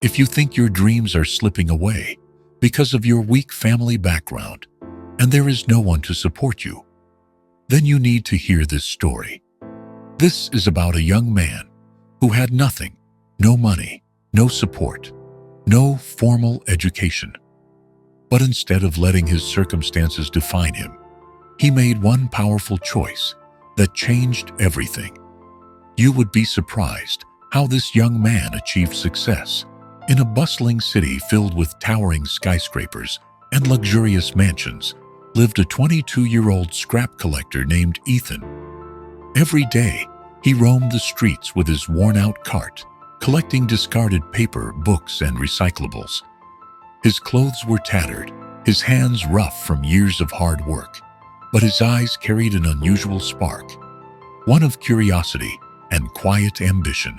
If you think your dreams are slipping away because of your weak family background and there is no one to support you, then you need to hear this story. This is about a young man who had nothing, no money, no support, no formal education. But instead of letting his circumstances define him, he made one powerful choice that changed everything. You would be surprised how this young man achieved success. In a bustling city filled with towering skyscrapers and luxurious mansions, lived a 22-year-old scrap collector named Ethan. Every day, he roamed the streets with his worn-out cart, collecting discarded paper, books, and recyclables. His clothes were tattered, his hands rough from years of hard work, but his eyes carried an unusual spark, one of curiosity and quiet ambition.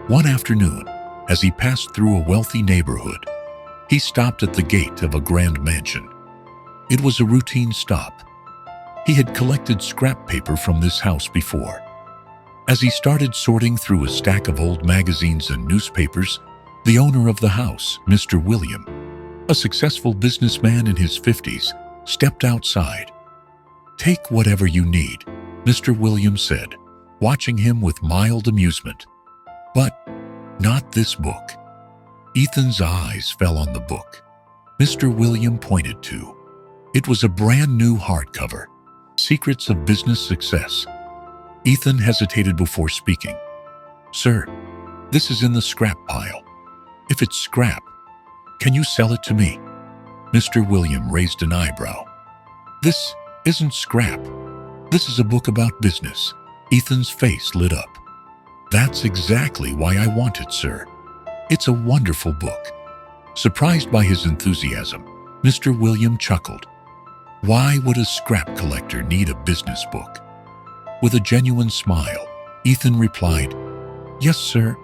One afternoon, as he passed through a wealthy neighborhood, he stopped at the gate of a grand mansion. It was a routine stop. He had collected scrap paper from this house before. As he started sorting through a stack of old magazines and newspapers, the owner of the house, Mr. William, a successful businessman in his 50s, stepped outside. "Take whatever you need," Mr. William said, watching him with mild amusement. "But not this book." Ethan's eyes fell on the book Mr. William pointed to. It was a brand new hardcover, Secrets of Business Success. Ethan hesitated before speaking. "Sir, this is in the scrap pile. If it's scrap, can you sell it to me?" Mr. William raised an eyebrow. "This isn't scrap. This is a book about business." Ethan's face lit up. "That's exactly why I want it, sir. It's a wonderful book." Surprised by his enthusiasm, Mr. William chuckled. "Why would a scrap collector need a business book?" With a genuine smile, Ethan replied, "Yes, sir.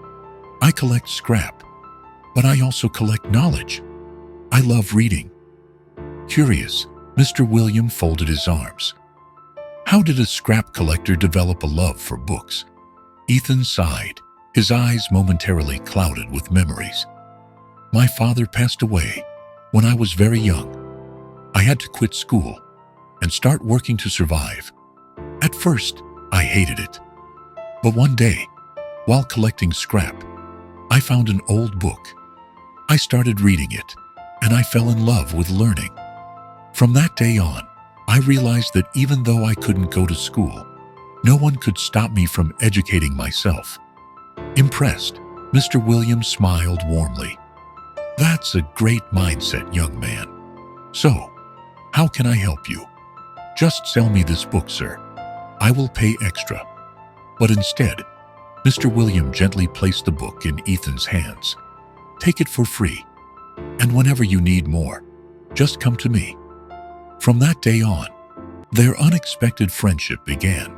I collect scrap, but I also collect knowledge. I love reading." Curious, Mr. William folded his arms. How did a scrap collector develop a love for books? Ethan sighed, his eyes momentarily clouded with memories. "My father passed away when I was very young. I had to quit school and start working to survive. At first, I hated it. But one day, while collecting scrap, I found an old book. I started reading it, and I fell in love with learning. From that day on, I realized that even though I couldn't go to school, no one could stop me from educating myself." Impressed, Mr. Williams smiled warmly. "That's a great mindset, young man. So, how can I help you?" "Just sell me this book, sir. I will pay extra." But instead, Mr. William gently placed the book in Ethan's hands. "Take it for free, and whenever you need more, just come to me." From that day on, their unexpected friendship began.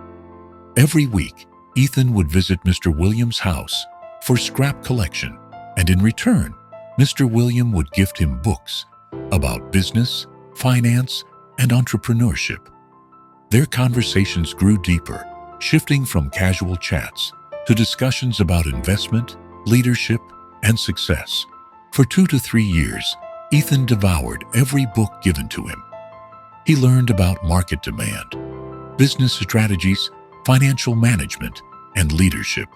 Every week, Ethan would visit Mr. Williams' house for scrap collection, and in return, Mr. William would gift him books about business, finance, and entrepreneurship. Their conversations grew deeper, shifting from casual chats to discussions about investment, leadership, and success. For 2 to 3 years, Ethan devoured every book given to him. He learned about market demand, business strategies, financial management, and leadership.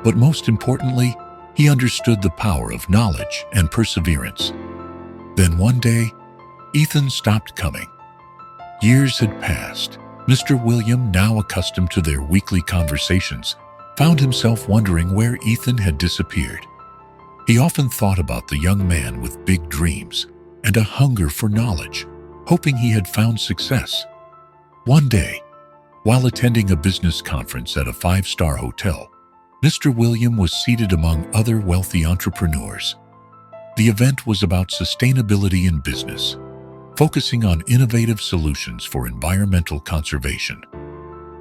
But most importantly, he understood the power of knowledge and perseverance. Then one day, Ethan stopped coming. Years had passed. Mr. William, now accustomed to their weekly conversations, found himself wondering where Ethan had disappeared. He often thought about the young man with big dreams and a hunger for knowledge, hoping he had found success. One day, while attending a business conference at a 5-star hotel, Mr. William was seated among other wealthy entrepreneurs. The event was about sustainability in business, focusing on innovative solutions for environmental conservation.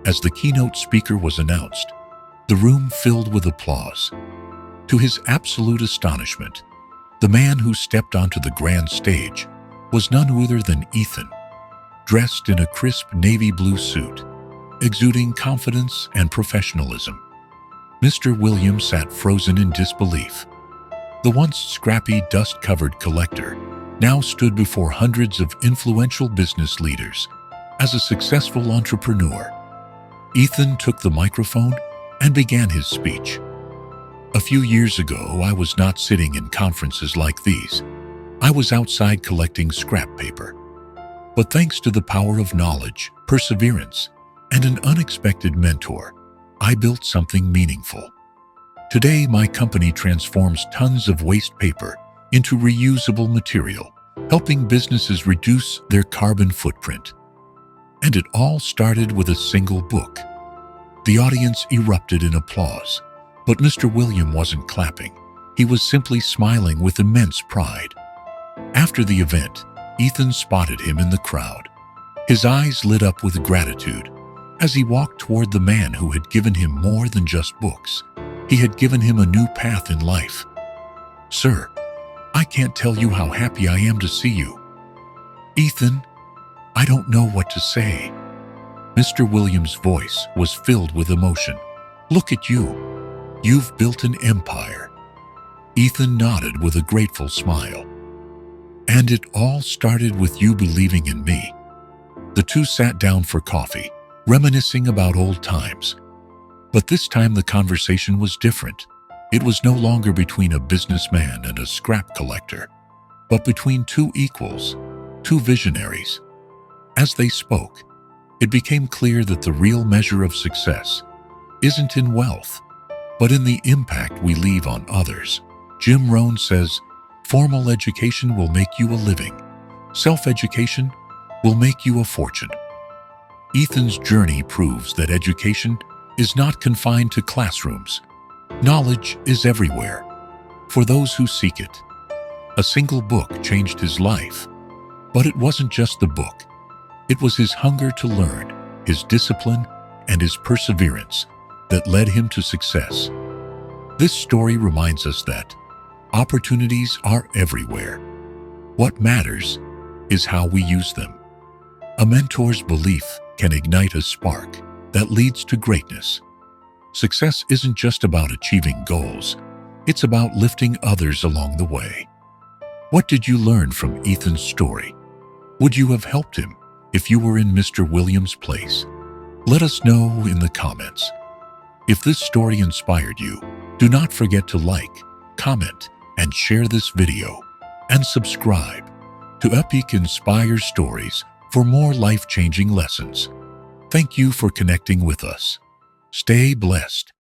As the keynote speaker was announced, the room filled with applause. To his absolute astonishment, the man who stepped onto the grand stage was none other than Ethan, dressed in a crisp navy blue suit, exuding confidence and professionalism. Mr. Williams sat frozen in disbelief. The once scrappy, dust-covered collector now stood before hundreds of influential business leaders as a successful entrepreneur. Ethan took the microphone and began his speech. A few years ago, I was not sitting in conferences like these. I was outside collecting scrap paper. But thanks to the power of knowledge, perseverance, and an unexpected mentor, I built something meaningful. Today, my company transforms tons of waste paper into reusable material, helping businesses reduce their carbon footprint. And it all started with a single book. The audience erupted in applause, but Mr. William wasn't clapping. He was simply smiling with immense pride. After the event, Ethan spotted him in the crowd. His eyes lit up with gratitude as he walked toward the man who had given him more than just books. He had given him a new path in life. "Sir, I can't tell you how happy I am to see you." "Ethan, I don't know what to say." Mr. Williams' voice was filled with emotion. "Look at you. You've built an empire." Ethan nodded with a grateful smile. "And it all started with you believing in me." The two sat down for coffee, reminiscing about old times. But this time the conversation was different. It was no longer between a businessman and a scrap collector, but between two equals, two visionaries. As they spoke, it became clear that the real measure of success isn't in wealth, but in the impact we leave on others. Jim Rohn says, "Formal education will make you a living. Self-education will make you a fortune." Ethan's journey proves that education is not confined to classrooms. Knowledge is everywhere, for those who seek it. A single book changed his life, but it wasn't just the book. It was his hunger to learn, his discipline, and his perseverance that led him to success. This story reminds us that opportunities are everywhere. What matters is how we use them. A mentor's belief can ignite a spark that leads to greatness. Success isn't just about achieving goals, it's about lifting others along the way. What did you learn from Ethan's story? Would you have helped him if you were in Mr. Williams' place? Let us know in the comments. If this story inspired you, do not forget to like, comment, and share this video, and subscribe to Epic Inspire Stories for more life-changing lessons. Thank you for connecting with us. Stay blessed.